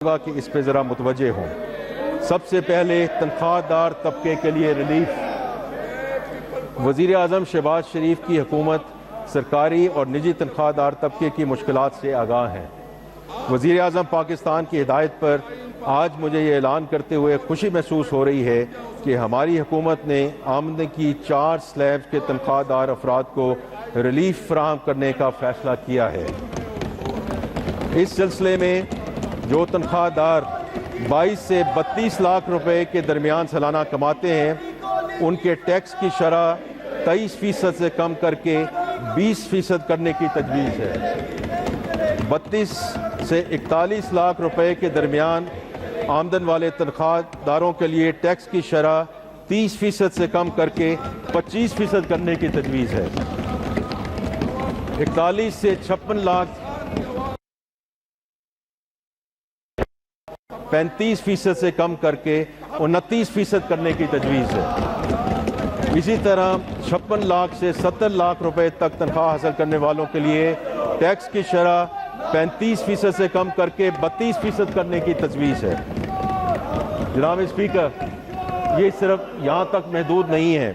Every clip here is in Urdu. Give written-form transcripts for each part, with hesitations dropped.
کہ اس پہ ذرا متوجہ ہوں۔ سب سے پہلے تنخواہ دار طبقے کے لیے ریلیف۔ وزیر اعظم شہباز شریف کی حکومت سرکاری اور نجی تنخواہ دار طبقے کی مشکلات سے آگاہ ہیں۔ وزیر اعظم پاکستان کی ہدایت پر آج مجھے یہ اعلان کرتے ہوئے خوشی محسوس ہو رہی ہے کہ ہماری حکومت نے آمدنی کی 4 سلیب کے تنخواہ دار افراد کو ریلیف فراہم کرنے کا فیصلہ کیا ہے۔ اس سلسلے میں جو تنخواہ دار 22 سے 32 لاکھ روپے کے درمیان سالانہ کماتے ہیں ان کے ٹیکس کی شرح 23% سے کم کر کے 20% کرنے کی تجویز ہے۔ 32 سے 41 لاکھ روپے کے درمیان آمدن والے تنخواہ داروں کے لیے ٹیکس کی شرح 30% سے کم کر کے 25% کرنے کی تجویز ہے۔ 41 سے 56 لاکھ 35% سے کم کر کے 29% کرنے کی تجویز ہے۔ اسی طرح 56 لاکھ سے 70 لاکھ روپے تک تنخواہ حاصل کرنے والوں کے لیے ٹیکس کی شرح 35% سے کم کر کے 32% کرنے کی تجویز ہے۔ جناب اسپیکر، یہ صرف یہاں تک محدود نہیں ہے۔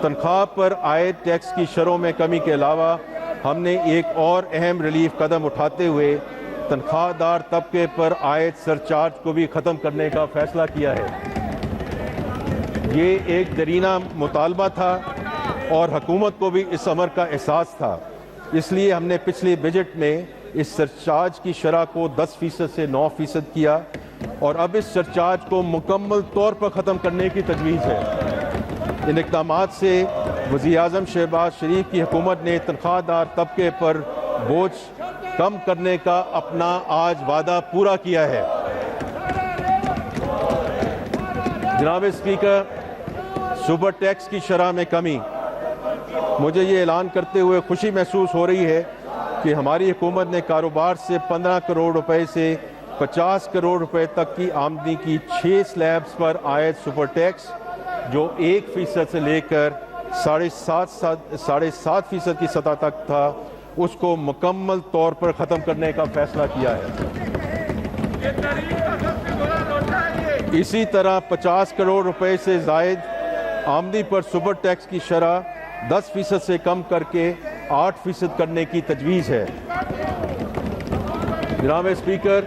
تنخواہ پر عائد ٹیکس کی شرحوں میں کمی کے علاوہ ہم نے ایک اور اہم ریلیف قدم اٹھاتے ہوئے تنخواہ دار طبقے پر عائد سرچارج کو بھی ختم کرنے کا فیصلہ کیا ہے۔ یہ ایک دیرینہ مطالبہ تھا اور حکومت کو بھی اس امر کا احساس تھا، اس لیے ہم نے پچھلے بجٹ میں اس سرچارج کی شرح کو 10% سے 9% کیا اور اب اس سرچارج کو مکمل طور پر ختم کرنے کی تجویز ہے۔ ان اقدامات سے وزیر اعظم شہباز شریف کی حکومت نے تنخواہ دار طبقے پر بوجھ کم کرنے کا اپنا آج وعدہ پورا کیا ہے۔ جناب اسپیکر، سپر ٹیکس کی شرح میں کمی۔ مجھے یہ اعلان کرتے ہوئے خوشی محسوس ہو رہی ہے کہ ہماری حکومت نے کاروبار سے 15 کروڑ روپے سے 50 کروڑ روپے تک کی آمدنی کی 6 سلیبز پر عائد سپر ٹیکس جو 1% سے لے کر 7.5% کی سطح تک تھا اس کو مکمل طور پر ختم کرنے کا فیصلہ کیا ہے۔ اسی طرح 50 کروڑ روپے سے زائد آمدنی پر سپر ٹیکس کی شرح 10% سے کم کر کے 8% کرنے کی تجویز ہے۔ جناب اسپیکر،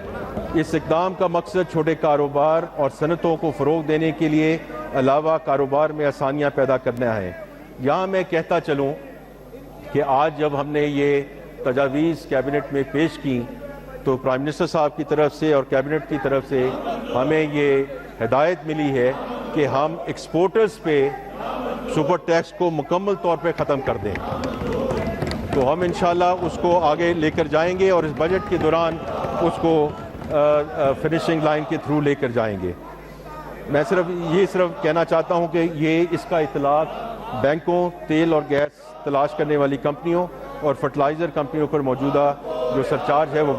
اس اقدام کا مقصد چھوٹے کاروبار اور صنعتوں کو فروغ دینے کے لیے علاوہ کاروبار میں آسانیاں پیدا کرنا ہے۔ یہاں میں کہتا چلوں کہ آج جب ہم نے یہ تجاویز کیبنٹ میں پیش کی تو پرائم منسٹر صاحب کی طرف سے اور کیبنٹ کی طرف سے ہمیں یہ ہدایت ملی ہے کہ ہم ایکسپورٹرز پہ سپر ٹیکس کو مکمل طور پہ ختم کر دیں۔ تو ہم انشاءاللہ اس کو آگے لے کر جائیں گے اور اس بجٹ کے دوران اس کو فنشنگ لائن کے تھرو لے کر جائیں گے۔ میں صرف کہنا چاہتا ہوں کہ یہ اس کا اطلاق بینکوں، تیل اور گیس تلاش کرنے والی کمپنیوں اور فرٹیلائزر کمپنیوں پر موجودہ جو سرچارج ہے وہ